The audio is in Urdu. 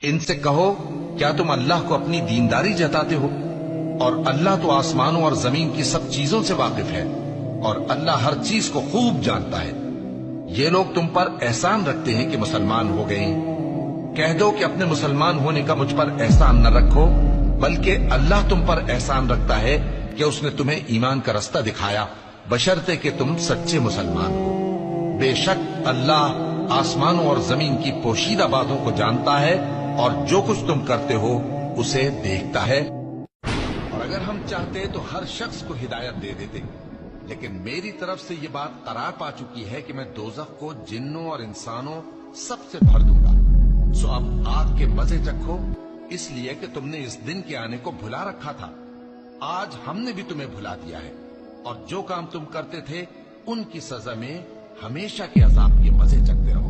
ان سے کہو کیا تم اللہ کو اپنی دینداری جتاتے ہو؟ اور اللہ تو آسمانوں اور زمین کی سب چیزوں سے واقف ہے، اور اللہ ہر چیز کو خوب جانتا ہے۔ یہ لوگ تم پر احسان رکھتے ہیں کہ مسلمان ہو گئے۔ کہہ دو کہ اپنے مسلمان ہونے کا مجھ پر احسان نہ رکھو، بلکہ اللہ تم پر احسان رکھتا ہے کہ اس نے تمہیں ایمان کا رستہ دکھایا، بشرطے کہ تم سچے مسلمان ہو۔ بے شک اللہ آسمانوں اور زمین کی پوشیدہ باتوں کو جانتا ہے، اور جو کچھ تم کرتے ہو اسے دیکھتا ہے۔ اور اگر ہم چاہتے تو ہر شخص کو ہدایت دے دیتے، لیکن میری طرف سے یہ بات قرار پا چکی ہے کہ میں دوزخ کو جنوں اور انسانوں سب سے بھر دوں گا۔ سو اب آگ کے مزے چکھو، اس لیے کہ تم نے اس دن کے آنے کو بھلا رکھا تھا۔ آج ہم نے بھی تمہیں بھلا دیا ہے، اور جو کام تم کرتے تھے ان کی سزا میں ہمیشہ کے عذاب کے مزے چکھتے رہو۔